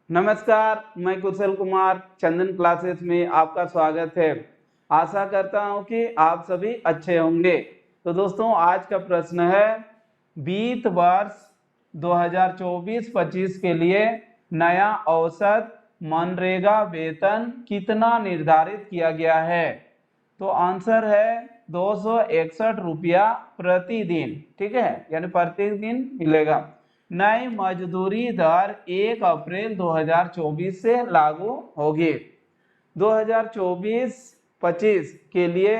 नमस्कार, मैं कुशल कुमार चंदन क्लासेस में आपका स्वागत है। आशा करता हूं कि आप सभी अच्छे होंगे। तो दोस्तों, आज का प्रश्न है, वित्त वर्ष 2024-25 के लिए नया औसत मनरेगा वेतन कितना निर्धारित किया गया है? तो आंसर है 261 रुपया प्रतिदिन। ठीक है, यानी प्रतिदिन मिलेगा। नई मजदूरी दर 1 अप्रैल 2024 से लागू होगी। 2024-25 के लिए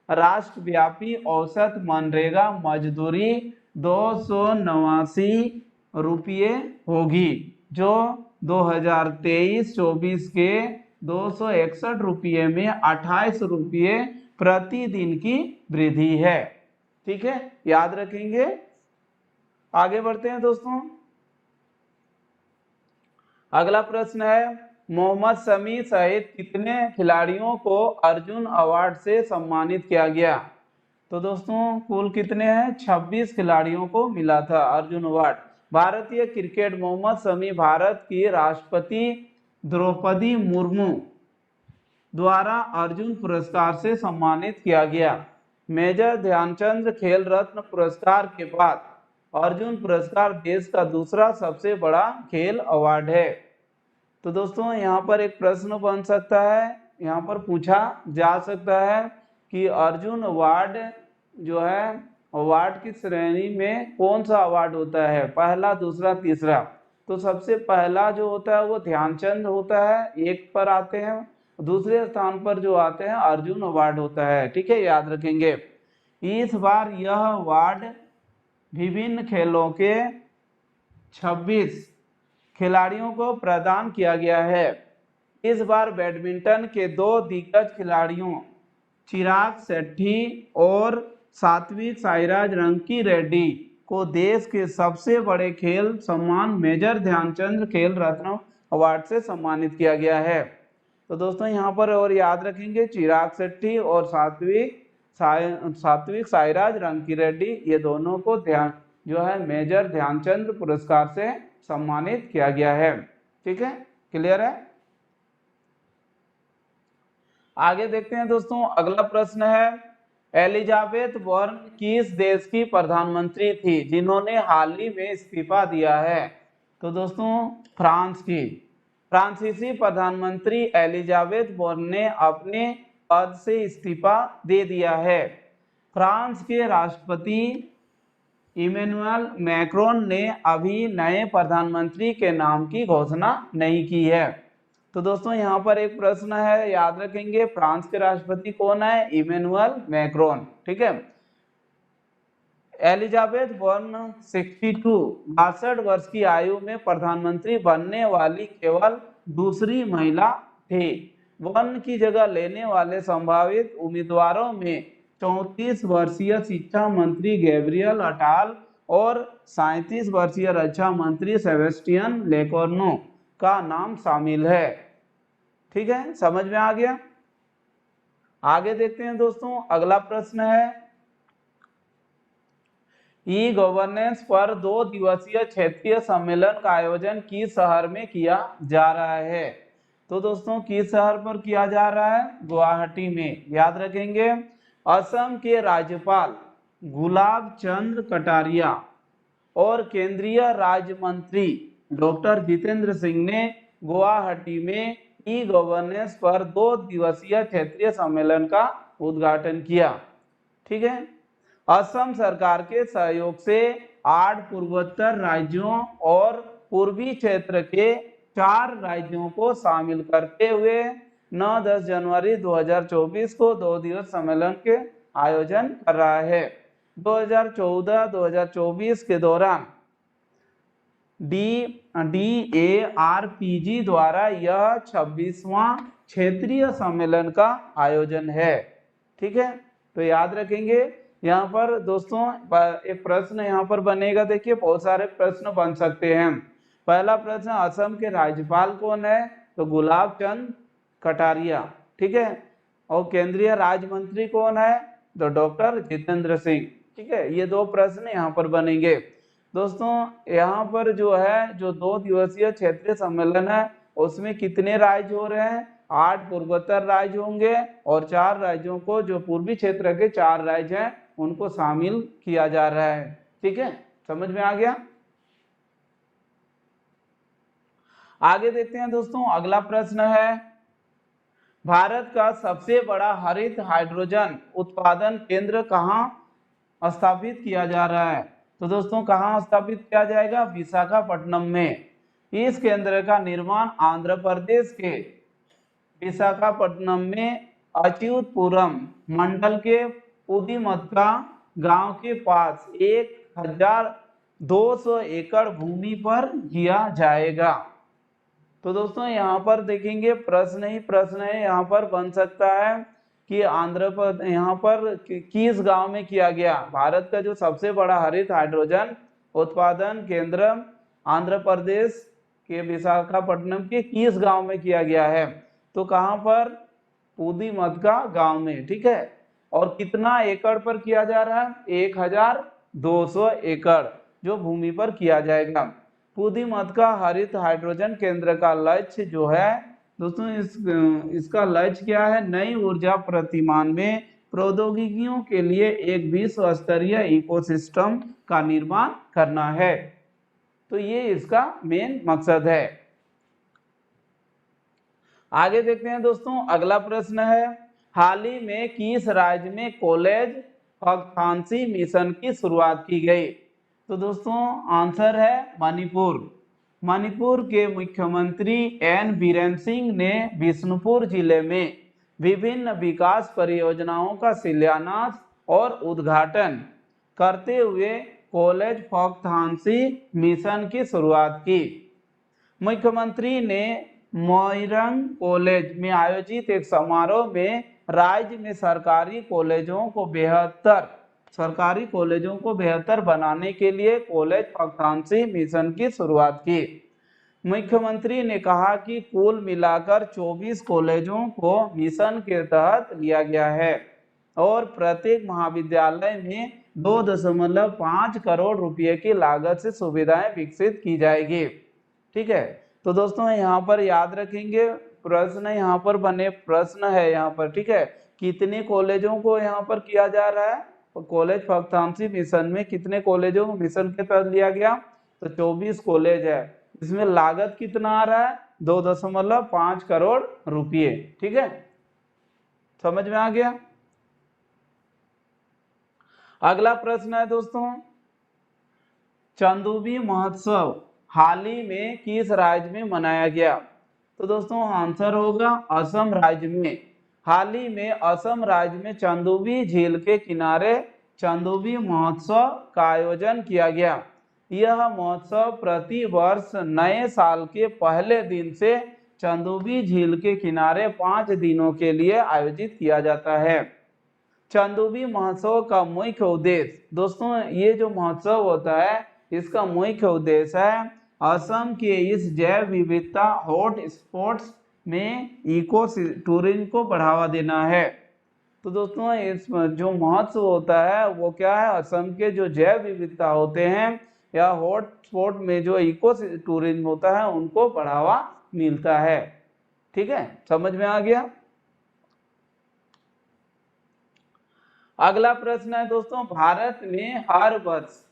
राष्ट्रव्यापी औसत मनरेगा मजदूरी 289 रुपये होगी, जो 2023-24 के 261 रुपये में 28 रुपये प्रतिदिन की वृद्धि है। ठीक है, याद रखेंगे। आगे बढ़ते हैं दोस्तों। अगला प्रश्न है, मोहम्मद शमी सहित कितने खिलाड़ियों को अर्जुन अवार्ड से सम्मानित किया गया? तो दोस्तों, कुल कितने हैं? 26 खिलाड़ियों को मिला था अर्जुन अवार्ड। भारतीय क्रिकेट मोहम्मद शमी भारत की राष्ट्रपति द्रौपदी मुर्मू द्वारा अर्जुन पुरस्कार से सम्मानित किया गया। मेजर ध्यानचंद खेल रत्न पुरस्कार के बाद अर्जुन पुरस्कार देश का दूसरा सबसे बड़ा खेल अवार्ड है। तो दोस्तों, यहाँ पर एक प्रश्न बन सकता है, यहाँ पर पूछा जा सकता है कि अर्जुन अवार्ड जो है, अवार्ड की श्रेणी में कौन सा अवार्ड होता है? पहला, दूसरा, तीसरा? तो सबसे पहला जो होता है वो ध्यानचंद होता है, 1 पर आते हैं। दूसरे स्थान पर जो आते हैं अर्जुन अवार्ड होता है। ठीक है, याद रखेंगे। इस बार यह अवार्ड विभिन्न खेलों के 26 खिलाड़ियों को प्रदान किया गया है। इस बार बैडमिंटन के 2 दिग्गज खिलाड़ियों चिराग शेट्टी और सात्विक साईराज रंकीरेड्डी को देश के सबसे बड़े खेल सम्मान मेजर ध्यानचंद खेल रत्न अवार्ड से सम्मानित किया गया है। तो दोस्तों, यहाँ पर और याद रखेंगे, चिराग शेट्टी और सात्विक साईराज रंकीरेड्डी, ये दोनों को जो है मेजर ध्यानचंद पुरस्कार से सम्मानित किया गया है। ठीक है, क्लियर है। आगे देखते हैं दोस्तों। अगला प्रश्न है, एलिजाबेथ वॉर्न किस देश की प्रधानमंत्री थी जिन्होंने हाल ही में इस्तीफा दिया है? तो दोस्तों, फ्रांस की। फ्रांसीसी प्रधानमंत्री एलिजाबेथ वॉर्न ने अपने पद से इस्तीफा दे दिया है। फ्रांस के राष्ट्रपति इमैनुअल मैक्रोन ने अभी नए प्रधानमंत्री के नाम की घोषणा नहीं की है। तो दोस्तों, यहाँ पर एक प्रश्न है, याद रखेंगे, फ्रांस के राष्ट्रपति कौन है? Emmanuel Macron. ठीक है। एलिजाबेथ वॉर्न 62 वर्ष की आयु में प्रधानमंत्री बनने वाली केवल दूसरी महिला थी। वॉर्न की जगह लेने वाले संभावित उम्मीदवारों में 34 वर्षीय शिक्षा मंत्री गैब्रियल अटाल और 37 वर्षीय रक्षा मंत्री सेबेस्टियन लेकोर्नो का नाम शामिल है। ठीक है, समझ में आ गया। आगे देखते हैं दोस्तों। अगला प्रश्न है, ई गवर्नेंस पर 2 दिवसीय क्षेत्रीय सम्मेलन का आयोजन किस शहर में किया जा रहा है? तो दोस्तों, किस शहर पर किया जा रहा है? गुवाहाटी में। याद रखेंगे। असम के राज्यपाल गुलाब चंद कटारिया और केंद्रीय राज्य मंत्री डॉक्टर जितेंद्र सिंह ने गुवाहाटी में ई गवर्नेंस पर 2 दिवसीय क्षेत्रीय सम्मेलन का उद्घाटन किया। ठीक है। असम सरकार के सहयोग से 8 पूर्वोत्तर राज्यों और पूर्वी क्षेत्र के 4 राज्यों को शामिल करते हुए 9-10 जनवरी 2024 को 2 दिवस सम्मेलन के आयोजन कर रहा है। 2014-2024 के दौरान DARPG द्वारा यह 26वां क्षेत्रीय सम्मेलन का आयोजन है। ठीक है, तो याद रखेंगे। यहाँ पर दोस्तों एक प्रश्न यहाँ पर बनेगा, देखिए बहुत सारे प्रश्न बन सकते हैं। पहला प्रश्न, असम के राज्यपाल कौन है? तो गुलाब चंद कटारिया। ठीक है। और केंद्रीय राज्य मंत्री कौन है? तो डॉक्टर जितेंद्र सिंह। ठीक है, ये 2 प्रश्न यहाँ पर बनेंगे। दोस्तों, यहाँ पर जो है, जो 2 दिवसीय क्षेत्रीय सम्मेलन है उसमें कितने राज्य हो रहे हैं? 8 पूर्वोत्तर राज्य होंगे और 4 राज्यों को, जो पूर्वी क्षेत्र के 4 राज्य हैं, उनको शामिल किया जा रहा है। ठीक है, समझ में आ गया? आगे देखते हैं दोस्तों, अगला प्रश्न है, भारत का सबसे बड़ा हरित हाइड्रोजन उत्पादन केंद्र कहाँ स्थापित किया जा रहा है? तो दोस्तों कहाँ स्थापित किया जाएगा? विशाखापट्टनम में। इस केंद्र का निर्माण आंध्र प्रदेश के विशाखापट्टनम में अच्युतपुरम मंडल के पुदीमत्ता गांव के पास 1200 एकड़ भूमि पर किया जाएगा। तो दोस्तों यहाँ पर देखेंगे प्रश्न ही प्रश्न है, यहाँ पर बन सकता है कि यहाँ पर किस गांव में किया गया? भारत का जो सबसे बड़ा हरित हाइड्रोजन उत्पादन केंद्र आंध्र प्रदेश के विशाखापट्टनम के किस गांव में किया गया है? तो कहां पर? पुदीमत्ता गांव में। ठीक है, और कितना एकड़ पर किया जा रहा है? 1200 एकड़ जो भूमि पर किया जाएगा। पुदीमत्ता हरित हाइड्रोजन केंद्र का लक्ष्य जो है दोस्तों, इसका लक्ष्य क्या है? नई ऊर्जा प्रतिमान में प्रौद्योगिकियों के लिए एक विश्व स्तरीय इकोसिस्टम का निर्माण करना है। तो ये इसका मेन मकसद है। आगे देखते हैं दोस्तों, अगला प्रश्न है, हाल ही में किस राज्य में कॉलेज पगथानसी मिशन की शुरुआत की गई? तो दोस्तों आंसर है मणिपुर। मणिपुर के मुख्यमंत्री एन बीरेन सिंह ने बिष्णुपुर जिले में विभिन्न विकास परियोजनाओं का शिलान्यास और उद्घाटन करते हुए कॉलेज पगथानसी मिशन की शुरुआत की। मुख्यमंत्री ने मोइरंग कॉलेज में आयोजित एक समारोह में राज्य में सरकारी कॉलेजों को बेहतर बनाने के लिए कॉलेज पगथानसी मिशन की शुरुआत की। मुख्यमंत्री ने कहा कि कुल मिलाकर 24 कॉलेजों को मिशन के तहत लिया गया है और प्रत्येक महाविद्यालय में 2.5 करोड़ रुपए की लागत से सुविधाएं विकसित की जाएगी। ठीक है, तो दोस्तों यहाँ पर याद रखेंगे प्रश्न, यहाँ पर बने प्रश्न है यहाँ पर। ठीक है, कितने कॉलेजों को यहाँ पर किया जा रहा है? तो कॉलेज पगथानसी मिशन में कितने कॉलेजों को मिशन के तहत लिया गया? तो 24 कॉलेज है। इसमें लागत कितना आ रहा है? 2.5 करोड़ रुपये। ठीक है, समझ में आ गया? अगला प्रश्न है दोस्तों, चंदूबी महोत्सव हाल ही में किस राज्य में मनाया गया? तो दोस्तों आंसर होगा असम राज्य में। हाल ही में असम राज्य में चंदूबी झील के किनारे चंदूबी महोत्सव का आयोजन किया गया। यह महोत्सव प्रति वर्ष नए साल के पहले दिन से चंदूबी झील के किनारे 5 दिनों के लिए आयोजित किया जाता है। चंदूबी महोत्सव का मुख्य उद्देश्य, दोस्तों ये जो महोत्सव होता है इसका मुख्य उद्देश्य है असम के इस जैव विविधता हॉट स्पॉट्स में इको टूरिज्म को बढ़ावा देना है। तो दोस्तों इस जो महोत्सव होता है वो क्या है? असम के जो जैव विविधता होते हैं या हॉट स्पॉट में जो इको टूरिज्म होता है उनको बढ़ावा मिलता है। ठीक है, समझ में आ गया? अगला प्रश्न है दोस्तों, भारत में हर वर्ष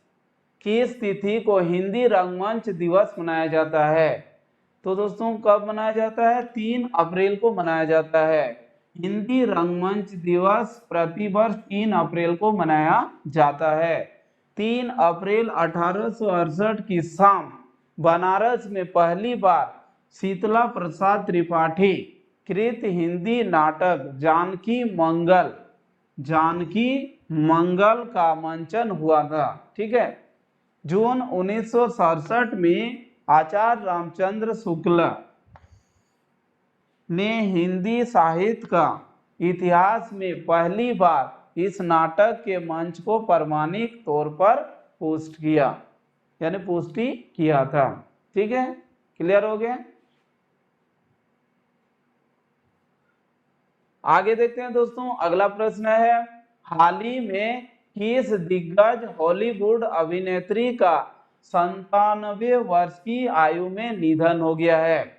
किस तिथि को हिंदी रंगमंच दिवस मनाया जाता है? तो दोस्तों कब मनाया जाता है? 3 अप्रैल को मनाया जाता है। हिंदी रंगमंच दिवस प्रतिवर्ष 3 अप्रैल को मनाया जाता है। 3 अप्रैल 1868 की शाम बनारस में पहली बार शीतला प्रसाद त्रिपाठी कृत हिंदी नाटक जानकी मंगल का मंचन हुआ था। ठीक है, जून 1967 में आचार्य रामचंद्र शुक्ल ने हिंदी साहित्य का इतिहास में पहली बार इस नाटक के मंच को प्रमाणिक तौर पर पुष्टि किया था। ठीक है, क्लियर हो गया? आगे देखते हैं दोस्तों, अगला प्रश्न है, हाल ही में किस दिग्गज हॉलीवुड अभिनेत्री का 97 वर्ष की आयु में निधन हो गया है?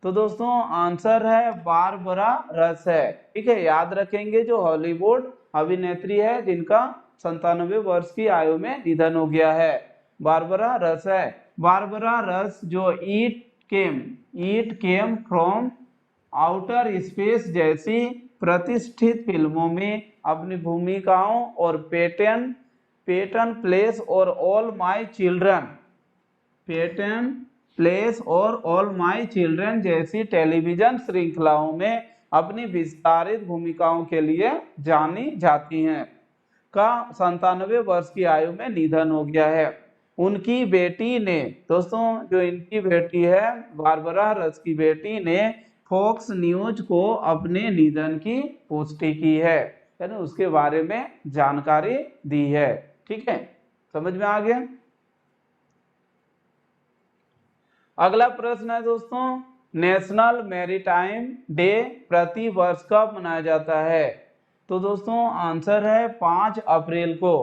तो दोस्तों आंसर है बारबरा रस है। ठीक है, याद रखेंगे, जो हॉलीवुड अभिनेत्री है जिनका 97 वर्ष की आयु में निधन हो गया है, बारबरा रस है। बारबरा रस जो ईट केम फ्रॉम आउटर स्पेस जैसी प्रतिष्ठित फिल्मों में अपनी भूमिकाओं और पेटन प्लेस और ऑल माई चिल्ड्रन जैसी टेलीविजन श्रृंखलाओं में अपनी विस्तारित भूमिकाओं के लिए जानी जाती हैं, का 97 वर्ष की आयु में निधन हो गया है। उनकी बेटी ने, दोस्तों जो इनकी बेटी है बारबरा रस की बेटी ने फॉक्स न्यूज को अपने निधन की पुष्टि की है, यानी उसके बारे में जानकारी दी है। ठीक है, समझ में आ गया। अगला प्रश्न है दोस्तों, नेशनल मैरीटाइम डे प्रति वर्ष कब मनाया जाता है? तो दोस्तों आंसर है 5 अप्रैल को।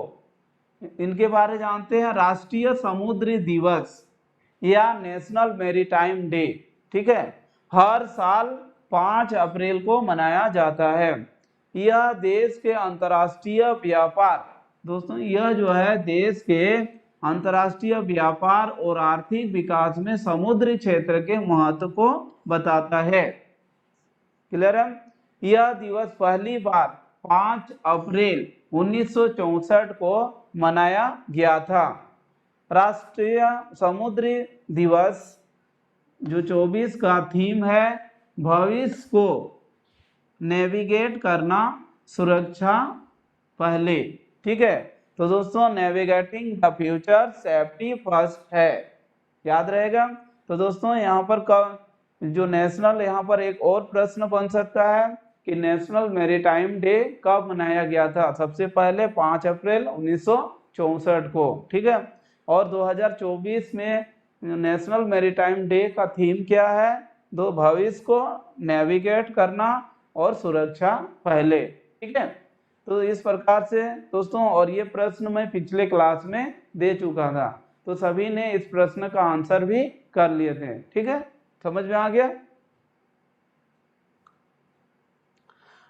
इनके बारे जानते हैं, राष्ट्रीय समुद्री दिवस या नेशनल मैरीटाइम डे, ठीक है, हर साल 5 अप्रैल को मनाया जाता है। यह देश के अंतर्राष्ट्रीय व्यापार, दोस्तों यह जो है देश के अंतर्राष्ट्रीय व्यापार और आर्थिक विकास में समुद्री क्षेत्र के महत्व को बताता है। क्लियर है? यह दिवस पहली बार 5 अप्रैल 1964 को मनाया गया था। राष्ट्रीय समुद्री दिवस जो 24 का थीम है भविष्य को नेविगेट करना, सुरक्षा पहले। ठीक है, तो दोस्तों navigating the future safety first है, याद रहेगा। तो दोस्तों यहाँ पर जो नेशनल, यहाँ पर एक और प्रश्न बन सकता है कि नेशनल मैरीटाइम डे कब मनाया गया था? सबसे पहले 5 अप्रैल 1964 को। ठीक है, और 2024 में नेशनल मैरीटाइम डे का थीम क्या है? दो भविष्य को नेविगेट करना और सुरक्षा पहले। ठीक है, तो इस प्रकार से दोस्तों, और ये प्रश्न मैं पिछले क्लास में दे चुका था, तो सभी ने इस प्रश्न का आंसर भी कर लिए थे। ठीक है, समझ में आ गया।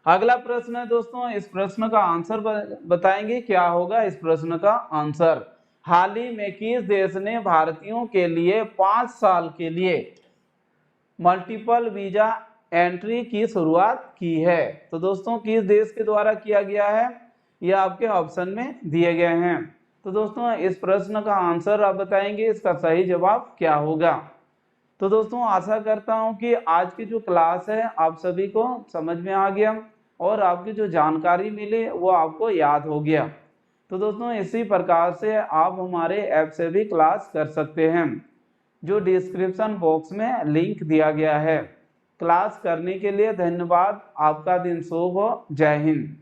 अगला प्रश्न है दोस्तों, इस प्रश्न का आंसर बताएंगे, क्या होगा इस प्रश्न का आंसर। हाल ही में किस देश ने भारतीयों के लिए 5 साल के लिए मल्टीपल वीजा एंट्री की शुरुआत की है? तो दोस्तों किस देश के द्वारा किया गया है, यह आपके ऑप्शन में दिए गए हैं। तो दोस्तों इस प्रश्न का आंसर आप बताएंगे, इसका सही जवाब क्या होगा। तो दोस्तों आशा करता हूं कि आज की जो क्लास है आप सभी को समझ में आ गया और आपकी जो जानकारी मिली वो आपको याद हो गया। तो दोस्तों इसी प्रकार से आप हमारे ऐप से भी क्लास कर सकते हैं, जो डिस्क्रिप्शन बॉक्स में लिंक दिया गया है। क्लास करने के लिए धन्यवाद। आपका दिन शुभ हो। जय हिंद।